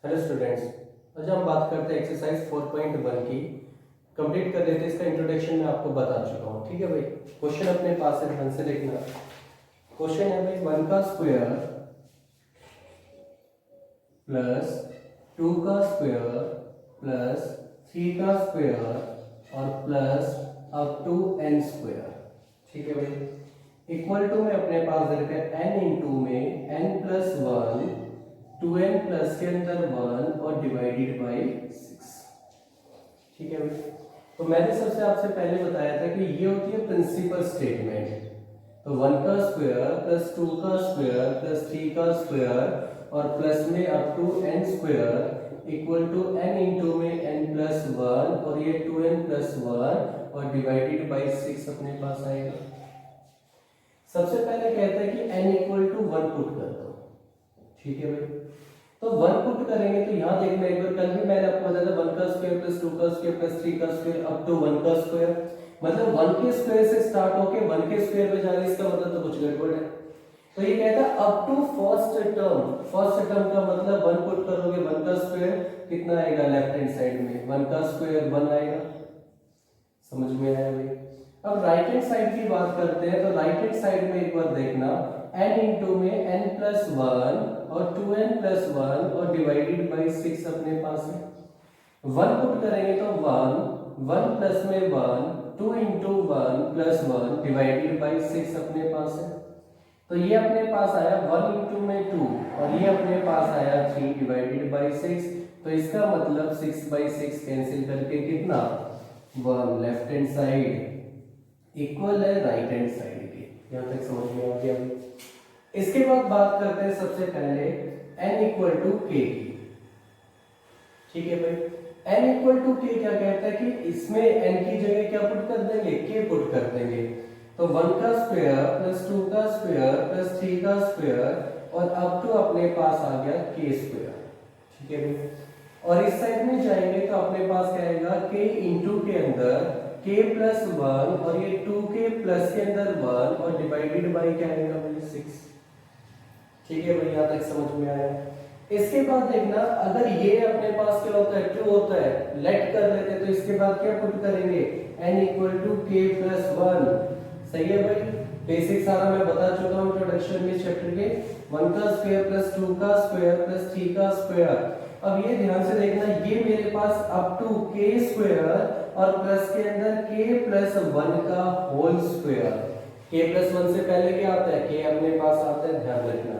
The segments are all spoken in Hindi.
हेलो स्टूडेंट्स, आज हम बात करते हैं एक्सरसाइज 4.1 की। कंप्लीट कर लेते हैं। इसका इंट्रोडक्शन मैं आपको बता चुका हूँ। ठीक है भाई, क्वेश्चन अपने पास है, ध्यान से देखना। क्वेश्चन है भाई 1 का स्क्वायर प्लस 2 का स्क्वायर प्लस 3 का स्क्वायर और plus up to n square. ठीक है भाई, इक्वल टू में अपने पास दे रखा है n इंटू में n प्लस 1 2n प्लस के अंदर 1 और डिवाइडेड बाय 6। ठीक है भाई, तो मैंने सबसे आपसे पहले बताया था कि ये होती है प्रिंसिपल स्टेटमेंट। तो 1 का स्क्वायर प्लस 2 का स्क्वायर प्लस 3 का स्क्वायर और प्लस में up to n square equal to n into में n प्लस 1 और ये 2n प्लस 1 और डिवाइडेड बाय 6 अपने पास आएगा। सबसे पहले कहता है कि n इक्वल टू 1 पुट कर दो। ठीक है भाई, तो 1 पुट करेंगे तो यहाँ देखना एक बार, कल भी मैंने आपको बताया था 1 का स्क्वायर प्लस 2 का स्क्वायर प्लस 3 का स्क्वायर अप टू 1 का स्क्वायर, मतलब 1 के स्क्वायर से स्टार्ट होके 1 के स्क्वायर पे जाने, इसका मतलब तो कुछ गड़बड़ है। तो ये कहता है अप टू फर्स्ट टर्म का मतलब 1 पुट करोगे 1 का स्क्वायर कितना आएगा, लेफ्ट हैंड साइड में 1 का स्क्वायर 1 आएगा। समझ में आया भाई? अब राइट हैंड साइड की बात करते हैं, तो राइट हैंड साइड में एक बार देखना n इंटू में n प्लस 1 और 2n प्लस 1 और डिवाइडेड बाई 6 अपने पास है। 1 पुट करेंगे तो 1 प्लस में 1 2 इंटू 1 प्लस 1 डिवाइडेड बाई 6 अपने पास है। तो ये अपने पास आया 1 इंटू में 2 और ये अपने पास आया 3 डिवाइडेड बाई 6। तो इसका मतलब 6 बाई 6 कैंसिल करके कितना 1 लेफ्ट हैंड साइड इक्वल है राइट हैंड साइड की। यहाँ तक समझ में आ गया? इसके बाद बात करते हैं सबसे पहले n इक्वल टू k की। ठीक है भाई, n इक्वल टू k क्या कहता है कि इसमें n की जगह क्या पुट कर देंगे, k पुट कर देंगे। तो 1 का स्क्वायर प्लस 2 का स्क्वायर प्लस 3 का स्क्वायर और अप टू अपने पास आ गया k स्क्वायर। ठीक है भाई, और इस साइड में जाएंगे तो अपने पास क्या आएगा k इंटू के अंदर k प्लस 1 और ये 2k प्लस के अंदर 1 और डिवाइडेड बाई क्या आएगा भाई 6। ठीक है भाई, यहाँ तक समझ में आया? इसके बाद देखना, अगर ये अपने पास क्या होता है, ट्रू होता है, लेट कर लेते हैं, तो इसके बाद क्या पुट करेंगे n equal to k plus 1। सही है भाई, बेसिक सारा मैं बता चुका हूँ इंट्रोडक्शन में चैप्टर के। 1 का स्क्वायर प्लस 2 का स्क्वायर प्लस 3 का स्क्वायर। अब ये ध्यान से देखना, ये मेरे पास अप टू k स्क्वायर और प्लस के अंदर k प्लस 1 का होल स्क्वायर। k प्लस 1 से पहले क्या आता है, k अपने पास आता है, ध्यान रखना।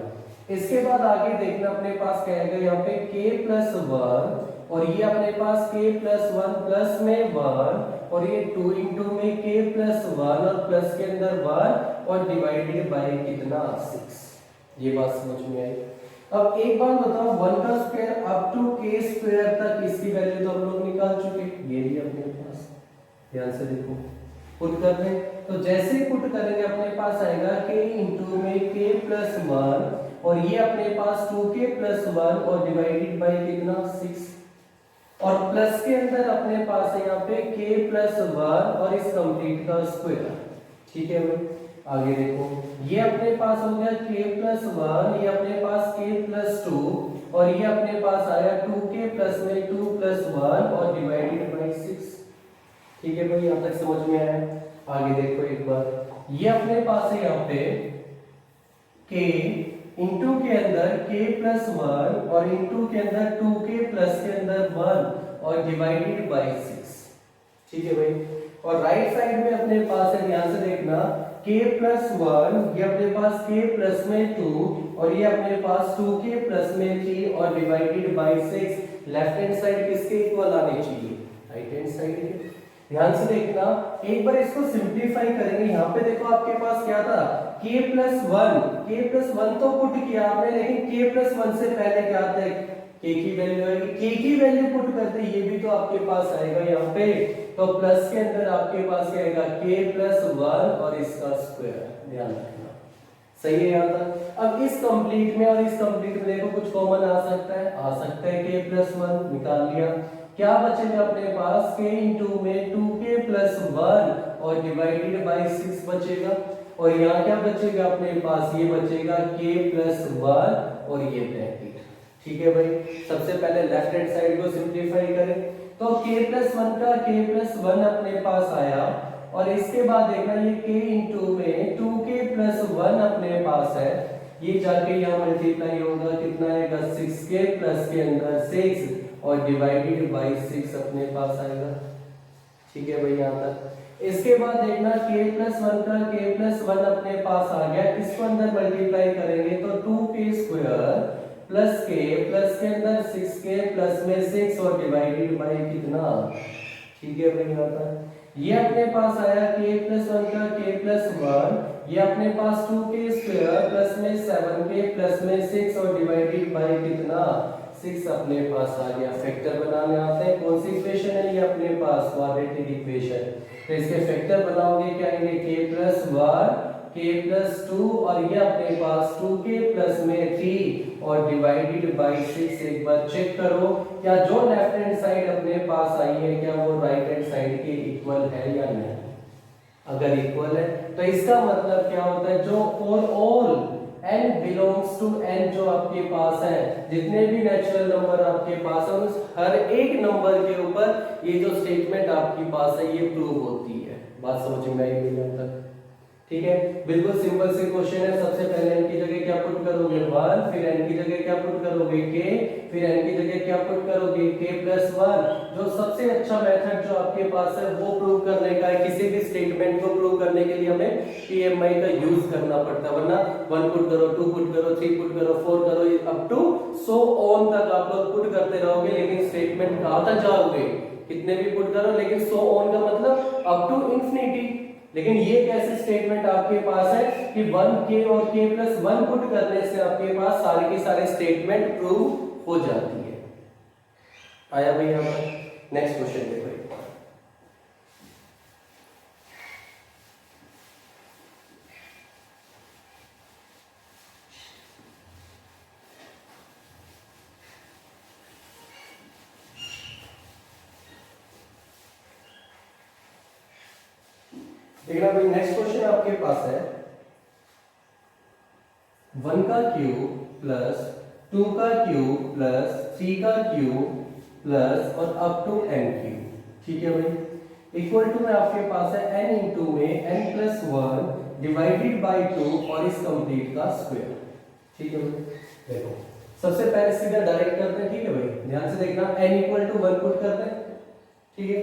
इसके बाद आगे देखना अपने पास क्या आएगा, यहाँ पे k प्लस 1 और ये अपने पास k प्लस 1 प्लस में 1 और ये 2 इंटू में k प्लस 1 और प्लस के अंदर 1 और डिवाइडेड बाय कितना 6। ये बात समझ में आई? अब एक बात बताओ, 1 का square up to k square तक इसकी वैल्यू तो हम लोग निकाल चुके, ये भी अपने पास। ध्यान से देखो, पुट कर दें तो जैसे ही पुट करेंगे अपने पास आएगा k इंटू में k प्लस 1 और ये अपने पास 2k प्लस 1 और डिवाइडेड बाय कितना 6 और प्लस के अंदर अपने पास है यहाँ पे k प्लस 1 और इस कंप्लीट का स्क्वायर। ठीक है भाई, आगे देखो, ये अपने पास हो गया k प्लस 1, ये अपने पास k प्लस 2 और ये अपने पास आया 2k प्लस में 2 प्लस 1 और डिवाइडेड बाय 6। ठीक है भाई, यहाँ तक समझ में आया? आगे देखो एक बार, ये अपने पास है यहाँ पे k इंटू के अंदर k प्लस 1 और इंटू के अंदर 2k प्लस के अंदर 1 और डिवाइडेड बाय 6। ठीक है भाई, और राइट साइड में अपने पास है, ध्यान से देखना, k प्लस 1 ये अपने पास k प्लस में 2 और ये अपने पास 2k प्लस में 3 और divided by 6। Left hand side किसके इक्वल आनी चाहिए, राइट हैंड साइड के। ध्यान से देखना, एक बार इसको सिंपलीफाई करेंगे। यहाँ पे देखो आपके पास क्या था, k प्लस 1 तो पुट किया आपने, लेकिन k प्लस 1 से पहले क्या आता है, k की वैल्यू आएगी, k की वैल्यू पुट करते ये भी तो आपके पास आएगा यहाँ पे। तो प्लस के अंदर आपके पास क्या आएगा k प्लस 1 और इसका स्क्वायर। ध्यान रखना, सही है यहाँ तक? अब इस कंप्लीट में और इस कंप्लीट में देखो कुछ कॉमन आ सकता है, k प्लस 1 निकाल लिया, क्या बचेगा अपने पास k इंटू में 2k प्लस 1 और डिवाइडेड बाय 6 बचेगा। और यहाँ क्या बचेगा अपने पास, ये बचेगा k प्लस 1 और ये ब्रैकेट। ठीक है भाई, सबसे पहले लेफ्ट हैंड साइड को सिंप्लीफाई करें तो k प्लस 1 का k प्लस 1 अपने पास आया और इसके बाद देखना ये k इंटू में 2k प्लस 1 अपने पास है, ये जाके यहाँ मल्टीप्लाई होगा कितना आएगा 6k प्लस के अंदर 6 और डिवाइडेड बाई 6 अपने पास आएगा। ठीक है भाई यहाँ तक। इसके बाद देखना k प्लस 1 का k प्लस 1 अपने पास आ गया, इसको अंदर मल्टीप्लाई करेंगे तो 2k स्क्वायर प्लस के अंदर 6k प्लस में 6 और डिवाइडेड बाई कितना। ठीक है भाई यहाँ पर ये अपने पास आया k प्लस 1 का k प्लस 1, ये अपने पास 2k स्क्वायर प्लस में 7k प्लस में 6 और डिवाइडेड बाई कितना 6 अपने पास आ गया। फैक्टर बनाने आते हैं, कौन सी इक्वेशन है ये अपने पास क्वाड्रेटिक इक्वेशन, तो इसके फैक्टर बनाओगे क्या आएंगे k प्लस 1 k प्लस 2 और ये अपने पास 2k प्लस में 3 और डिवाइडेड बाई 6। एक बार चेक करो क्या जो लेफ्ट हैंड साइड अपने पास आई है क्या वो राइट हैंड साइड के इक्वल है या नहीं। अगर इक्वल है तो इसका मतलब क्या होता है, जो for all n belongs to n जो आपके पास है, जितने भी नेचुरल नंबर आपके पास है उस हर एक नंबर के ऊपर ये जो स्टेटमेंट आपके पास है ये प्रूव होती है। बात समझ में आई मेरी अब तक? ठीक है, बिल्कुल सिंपल से क्वेश्चन है। सबसे पहले n की जगह क्या पुट करोगे 1, फिर n की जगह क्या पुट करोगे k, फिर n की जगह क्या पुट करोगे k प्लस 1। जो सबसे अच्छा मेथड जो आपके पास है वो प्रूव करने का है। किसी भी स्टेटमेंट को प्रूव करने के लिए हमें PMI का यूज करना पड़ता है, वरना 1 पुट करो 2 पुट करो 3 पुट करो 4 करो अप टू सो ऑन तक आप लोग पुट करते रहोगे, लेकिन स्टेटमेंट कहां तक जाओगे, कितने भी पुट करो, लेकिन सो ऑन का मतलब अप टू इंफिनिटी। लेकिन ये कैसे स्टेटमेंट आपके पास है कि 1k और k प्लस 1 पुट करने से आपके पास सारे के सारे स्टेटमेंट प्रूव हो जाती है। आया भाई यहाँ पर? नेक्स्ट क्वेश्चन देखो। देखना भाई, नेक्स्ट क्वेश्चन आपके पास है 1 का क्यूब प्लस 2 का क्यूब प्लस 3 का क्यूब प्लस और अप टू n क्यूब। ठीक है भाई, इक्वल टू में आपके पास है n इंटू में n प्लस 1 डिवाइडेड बाई 2 और इस कंप्लीट का स्क्वायर। ठीक है भाई, देखो सबसे पहले सीधा डायरेक्ट करते हैं। ठीक है भाई, ध्यान से देखना, n इक्वल टू 1 पुट करते हैं। ठीक है,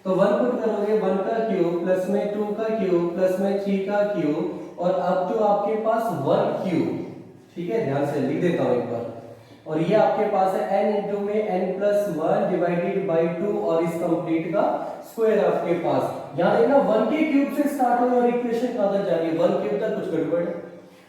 तो 1 पुट करोगे 1 का क्यूब प्लस में 2 का क्यूब प्लस में 3 का क्यूब और अप टू आपके पास 1 क्यूब। ठीक है, ध्यान से लिख देता हूं एक बार, और ये आपके पास है n इंटू में n प्लस 1 डिवाइडेड बाई 2 और इस कंप्लीट का स्क्वायर आपके पास। यहां देखना 1 के क्यूब से स्टार्ट हुई और इक्वेशन कहां तक जा रही है 1 क्यूब तक, कुछ गड़बड़ है।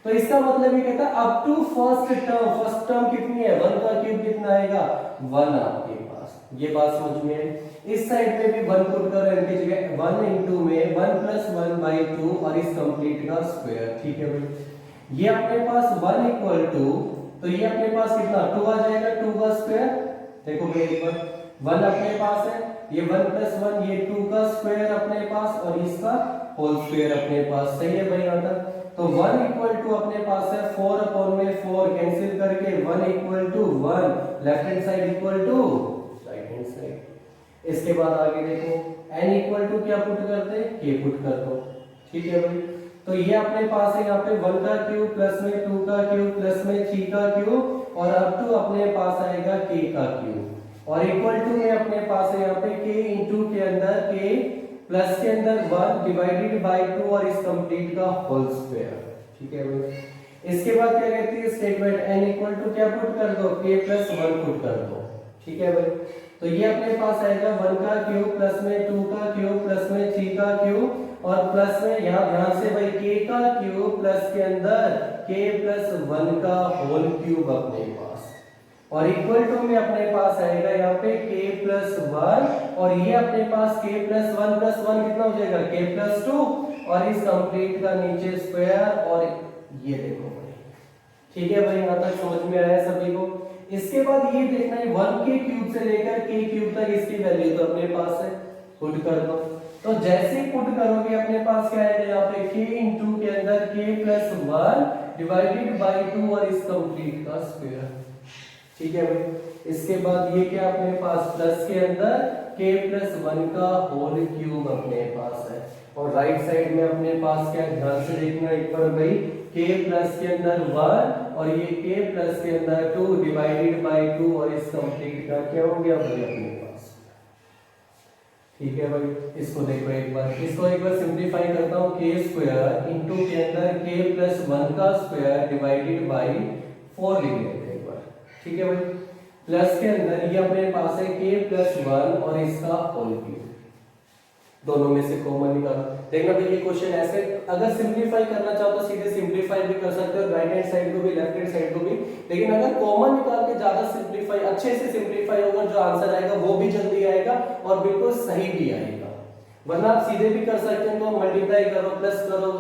तो इसका मतलब ये कहता है अप टू फर्स्ट टर्म कितनी है 1 का क्यूब कितना आएगा 1 आपके पास। ये बात समझ में है। इस साइड पे भी 1 पुट करो n की जगह 1 इंटू में 1 प्लस 1 बाई 2 और इस कंप्लीट का स्क्वायर। ठीक है भाई, ये अपने पास 1 इक्वल टू, तो ये अपने पास कितना 2 आ जाएगा 2 का स्क्वायर। देखो भाई एक बार 1 अपने पास है, ये 1 प्लस 1 ये 2 का स्क्वायर अपने पास और इसका होल स्क्वायर अपने पास। सही है भाई यहाँ तक? तो 1 इक्वल टू अपने पास है 4 अपॉन में 4 कैंसिल करके 1 equal to 1 left hand side equal to right hand side. इसके बाद आगे देखो n इक्वल टू क्या पुट करते हैं k पुट कर दो। ठीक है भाई, तो ये अपने पास है यहाँ पे 1 का क्यूब प्लस में 2 का क्यूब प्लस में 3 का क्यूब और अप टू अपने पास आएगा k का क्यूब और इक्वल टू में अपने पास है यहाँ पे k इंटू के अंदर k प्लस के अंदर 1 डिवाइडेड बाय 2 और इस कंप्लीट का होल स्क्वायर। ठीक है भाई, इसके बाद क्या कहती है स्टेटमेंट n इक्वल टू क्या पुट कर दो k प्लस 1 पुट कर दो। ठीक है भाई, तो ये अपने पास आएगा 1 का क्यूब प्लस में 2 का क्यूब प्लस में 3 का क्यूब और प्लस में यहाँ ध्यान से भाई k का क्यूब प्लस के अंदर k प्लस 1 का होल क्यूब अपने पास और इक्वल टू में अपने पास आएगा यहाँ पे k प्लस 1 और ये अपने पास k प्लस 1 कितना हो जाएगा k प्लस 2 और इस कंप्लीट का नीचे स्क्वायर और ये देखो भाई। ठीक है भाई, यहाँ तक समझ में आया सभी को? इसके बाद ये देखना है 1 के क्यूब से लेकर k क्यूब तक इसकी वैल्यू तो अपने पास है, पुट कर दो। तो जैसे ही पुट करोगे अपने पास क्या आएगा यहाँ पे k इंटू के अंदर k प्लस 1 डिवाइडेड बाई 2 और इस कंप्लीट का स्क्वायर। ठीक है भाई। इसके बाद ये क्या अपने पास प्लस के अंदर k प्लस 1 का होल क्यूब अपने पास है, और राइट साइड में अपने पास क्या, ध्यान से देखना एक बार भाई, k प्लस के अंदर 1 और ये k प्लस के अंदर 2 डिवाइडेड बाय 2, और इस कंप्लीट का क्या हो गया भाई अपने पास। ठीक है भाई, इसको देखो एक बार, इसको एक बार सिंपलीफाई करता हूँ, k स्क्वायर इंटू के अंदर k प्लस 1 का स्क्वायर डिवाइडेड बाय 4 लिख लेते हैं एक बार। ठीक है भाई, प्लस के अंदर ये अपने पास है k प्लस 1 और इसका होल क्यूब, दोनों में से कॉमन निकालो। देखना भाई ये क्वेश्चन ऐसे, अगर सिंपलीफाई करना चाहो तो सीधे सिंपलीफाई भी कर सकते हो, राइट हैंड साइड को भी लेफ्ट हैंड साइड को भी, लेकिन अगर कॉमन निकाल के ज्यादा सिंपलीफाई, अच्छे से सिंपलीफाई होगा, जो आंसर आएगा वो भी जल्दी आएगा और बिल्कुल सही भी आएगा। वरना आप सीधे भी कर सकते हैं, तो मल्टीप्लाई करो, प्लस करो,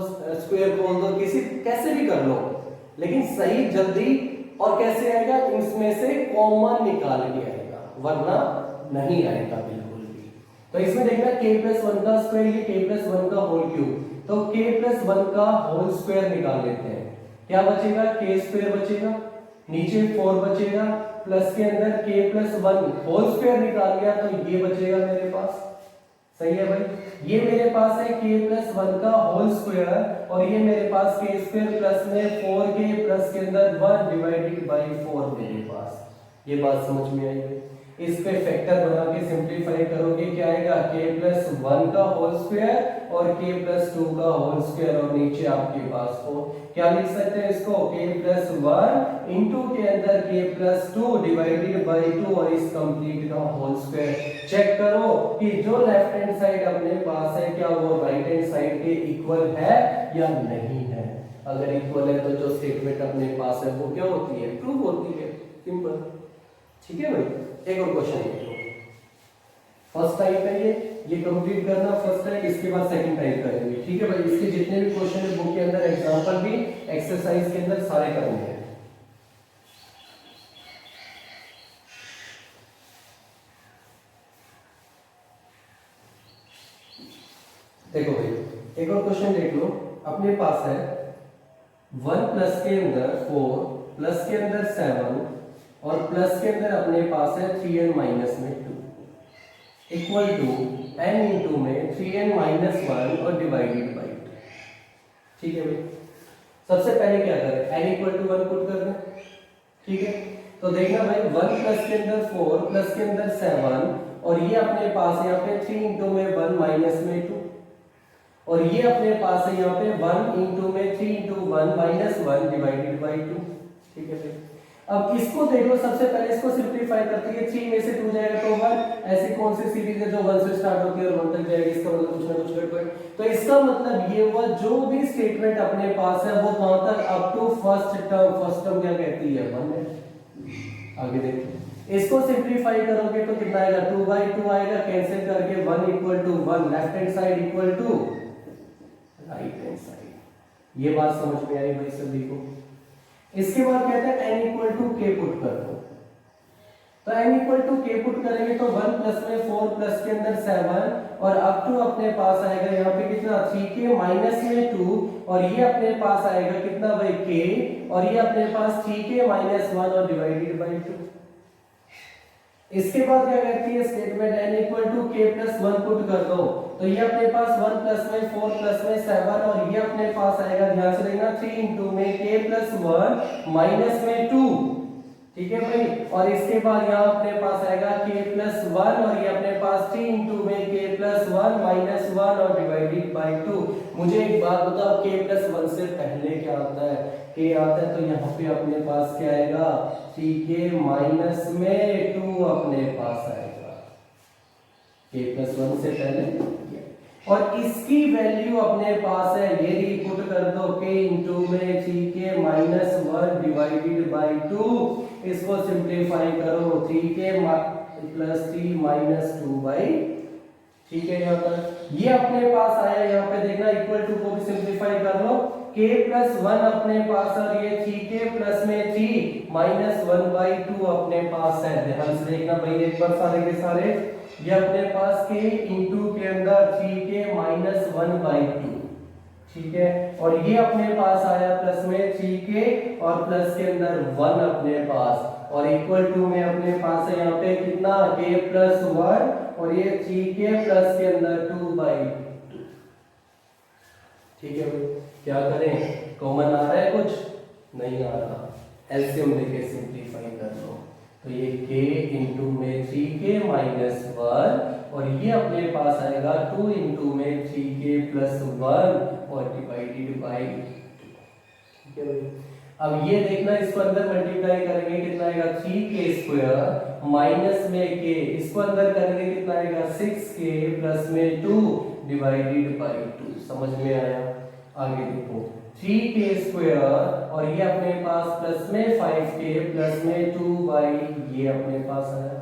स्क्वायर बोल दो, किसी कैसे भी कर लो, लेकिन सही जल्दी और कैसे आएगा, इसमें से कॉमन निकाल के आएगा, वरना नहीं आएगा बिल्कुल भी। तो इसमें देखना k प्लस 1 का स्क्वायर, ये k प्लस 1 का होल क्यूब, तो k प्लस 1 का होल स्क्वायर निकाल लेते हैं, क्या बचेगा, k स्क्वायर बचेगा, नीचे 4 बचेगा, प्लस के अंदर k प्लस 1 होल स्क्वायर निकाल गया, तो ये बचेगा मेरे पास। सही है भाई, ये मेरे पास है k प्लस 1 का होल स्क्वायर, और ये मेरे पास k स्क्वायर प्लस में 4k प्लस के अंदर 1 डिवाइडेड बाय 4 मेरे पास। ये बात समझ में आई है। इस पे फैक्टर बना के सिंपलीफाई करोगे, क्या आएगा, k प्लस 1 का होल स्क्वायर और k प्लस 2 का होल स्क्वायर, और नीचे आपके पास को क्या लिख सकते हैं इसको, k प्लस 1 इंटू के अंदर k प्लस 2 डिवाइडेड बाय 2, और इस कंप्लीट का होल स्क्वायर। चेक करो कि जो लेफ्ट हैंड साइड अपने पास है, क्या वो राइट हैंड साइड के इक्वल है या नहीं है। अगर इक्वल है तो जो स्टेटमेंट अपने पास है वो क्या होती है, ट्रू होती है, सिंपल। ठीक है भाई, एक और क्वेश्चन देखो, फर्स्ट टाइप है ये कंप्लीट करना फर्स्ट टाइप, इसके बाद सेकंड टाइप करेंगे। ठीक है भाई, इसके जितने भी क्वेश्चन है बुक के अंदर, एग्जांपल भी एक्सरसाइज के अंदर सारे करने हैं। देखो भाई, एक और क्वेश्चन देख लो, अपने पास है 1 प्लस के अंदर 4 प्लस के अंदर 7 और प्लस के अंदर अपने पास है 3n माइनस में 2 इक्वल टू n इंटू में 3n माइनस 1 और डिवाइडेड बाई 2। ठीक है भाई, सबसे पहले क्या करें, n इक्वल टू 1 पुट कर दें। ठीक है, तो देखना भाई 1 प्लस के अंदर 4 प्लस के अंदर 7, और ये अपने पास यहाँ पे 3 इंटू में 1 माइनस में 2, और ये अपने पास है यहाँ पे 1 इंटू में 3 इंटू 1 माइनस 1 डिवाइडेड बाई 2। ठीक है भाई, अब इसको देख लो, सबसे पहले इसको सिंपलीफाई करते हैं, 3 में से 2 जाएगा तो 1, ऐसी कौन सी सीरीज है जो 1 से स्टार्ट होती है और 1 तक जाएगी, इसका मतलब कुछ ना कुछ गड़बड़। तो इसका मतलब ये हुआ, जो भी स्टेटमेंट अपने पास है वो कहां तक, अप टू फर्स्ट टर्म क्या कहती है, 1 है। आगे देखो, इसको सिंपलीफाई करोगे तो कितना आएगा, 2/2 आएगा, कैंसिल करके 1 equal to 1, left hand side equal to right hand side. ये बात समझ में आई भाई सभी को। इसके बाद कहते हैं n equal to k put कर दो, तो n equal to k put करेंगे तो 1 प्लस में 4 प्लस के अंदर 7, और अप टू अपने पास आएगा यहाँ पे कितना, 3k माइनस में 2, और ये अपने पास आएगा कितना भाई k, और ये अपने पास 3k माइनस 1 और डिवाइडेड बाई 2। इसके बाद क्या कहती है statement, n equal to k plus 1 put कर दो, तो ये अपने पास 1 प्लस में 4 प्लस में 7, और ये अपने पास आएगा, ध्यान से देखना, 3 इंटू में k प्लस 1 माइनस में 2। ठीक है भाई, और इसके बाद यहाँ अपने पास आएगा k प्लस 1, और ये अपने पास 3 इंटू में k प्लस 1 माइनस 1 और डिवाइडेड बाई 2। मुझे एक बात बताओ, k प्लस 1 से पहले क्या आता है, k आता है, तो यहाँ पे अपने पास क्या आएगा, 3k माइनस में 2 अपने पास आएगा, k प्लस 1 से पहले, और इसकी वैल्यू अपने पास है, ये रिपुट कर दो, k इंटू में 3k माइनस 1 डिवाइडेड बाई 2, इसको सिंप्लीफाई करो, 3k प्लस 3 माइनस 2 बाई, ठीक है, यहाँ पर ये अपने पास आया, यहाँ पे देखना इक्वल टू को भी सिंप्लीफाई कर लो, k प्लस 1 अपने पास, और ये 3k प्लस में 3 माइनस 1 बाई 2 अपने पास है। ध्यान से देखना भाई एक बार सारे के सारे, ये अपने पास k इंटू के अंदर 3k माइनस 1 बाई 2, ठीक है, और ये अपने पास आया प्लस में 3k और प्लस के अंदर 1 अपने पास, और इक्वल टू में अपने पास है यहाँ पे कितना k प्लस 1 और ये 3k प्लस के अंदर 2/2। ठीक है भाई, क्या करें, कॉमन आ रहा है कुछ, नहीं आ रहा, एलसीएम लेके सिंपलीफाई कर लो। तो ये k इंटू में 3k माइनस 1 और ये अपने पास आएगा 2 इंटू में 3k प्लस 1 और डिवाइडेड बाई। ठीक है भाई, अब ये देखना, इसको अंदर मल्टीप्लाई करेंगे कितना आएगा 3k स्क्वायर माइनस में k, इसको अंदर करेंगे कितना आएगा 6k प्लस में 2 डिवाइडेड बाई 2। समझ में आया? आगे देखो 3k स्क्वायर और ये अपने पास प्लस में 5k प्लस में 2 बाई ये अपने पास आया।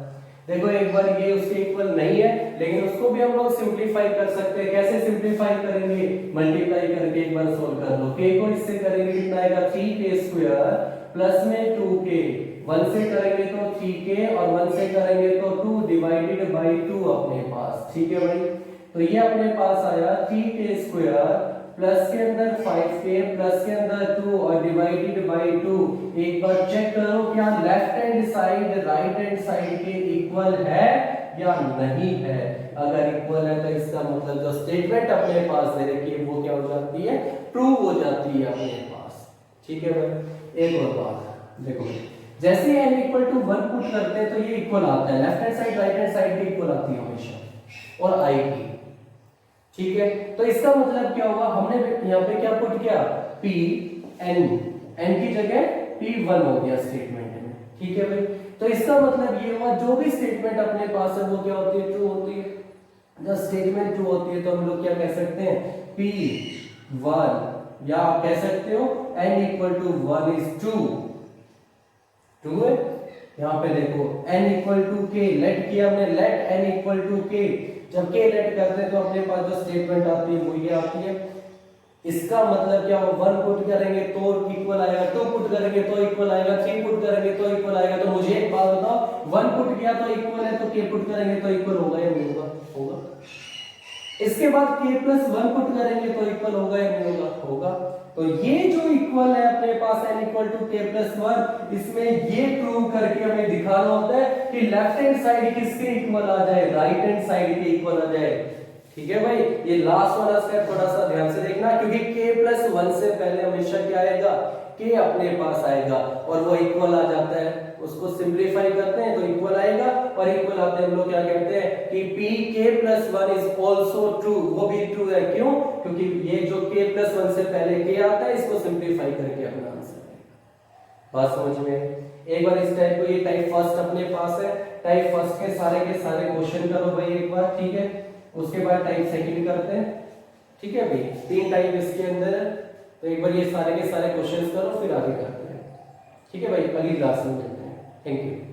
देखो एक बार ये उसके इक्वल नहीं है, लेकिन उसको भी हम लोग सिंपलीफाई कर सकते हैं। कैसे सिंपलीफाई करेंगे? मल्टीप्लाई करके एक बार सोल्व कर लो। k को इससे करेंगे कितना आएगा 3k स्क्वायर प्लस में 2k, 1 से करेंगे तो 3k और 1 से करेंगे तो 2 डिवाइडेड बाई 2 अपने पास। ठीक है भाई, तो ये अपने पास आया 3k स्क्वायर प्लस के अंदर 5k प्लस के अंदर 2 और डिवाइडेड बाई 2। एक बार चेक करो क्या left hand side right hand side के इक्वल है या नहीं है। अगर इक्वल है तो इसका मतलब जो स्टेटमेंट अपने पास है देखिए वो क्या हो जाती है, ट्रू हो जाती है अपने पास। ठीक है भाई, एक और बात देखो, जैसे n इक्वल टू 1 पुट करते हैं तो ये इक्वल आता है, left hand side right hand side के इक्वल आती है हमेशा, और i की। ठीक है, तो इसका मतलब क्या होगा, हमने यहाँ पे क्या पुट किया p n की जगह p1 हो गया स्टेटमेंट में। ठीक है भाई, तो इसका मतलब ये हुआ जो भी स्टेटमेंट अपने पास है वो क्या होती है, ट्रू होती है। जब स्टेटमेंट ट्रू होती है तो हम लोग क्या कह सकते हैं, p1, या आप कह सकते हो n equal to 1 is true. True है, यहाँ पे देखो n equal to k let किया हमने, let n equal to k, जब k लेट करते हैं तो अपने पास जो स्टेटमेंट आती है वो ये आती है। इसका मतलब क्या हो, 1 पुट करेंगे तो इक्वल आएगा, 2 पुट करेंगे तो इक्वल आएगा, 3 पुट करेंगे तो इक्वल आएगा। तो मुझे एक बात बताओ, 1 पुट किया तो इक्वल है, तो k पुट करेंगे तो इक्वल होगा या नहीं होगा? होगा। इसके बाद k प्लस 1 पुट करेंगे तो इक्वल होगा या नहीं होगा? होगा। तो ये जो इक्वल है अपने पास n equal to k plus 1, इसमें ये प्रूव करके हमें दिखाना होता है कि लेफ्ट हैंड साइड किसके इक्वल आ जाए, राइट हैंड साइड के इक्वल आ जाए। ठीक है भाई, ये लास्ट वाला स्टेप थोड़ा सा ध्यान से देखना, क्योंकि k प्लस 1 से पहले हमेशा क्या आएगा, k अपने पास आएगा और वो इक्वल आ जाता है। उसको सिंपलीफाई करते हैं तो इक्वल आएगा, और इक्वल आते हैं हम लोग क्या कहते हैं कि p k plus 1 is also true, वो भी ट्रू है। क्यों? क्योंकि ये जो k प्लस 1 से पहले k आता है, इसको सिंपलीफाई करके अपना आंसर आएगा। बात समझ में? एक बार इस टाइप को, ये टाइप फर्स्ट अपने पास है, टाइप फर्स्ट के सारे क्वेश्चन करो भाई एक बार। ठीक है, उसके बाद टाइप सेकंड करते हैं। ठीक है भाई, 3 टाइप इसके अंदर है, तो एक बार ये सारे के सारे क्वेश्चंस करो फिर आगे करते हैं। ठीक है भाई, अगली क्लास में मिलते हैं। Thank you.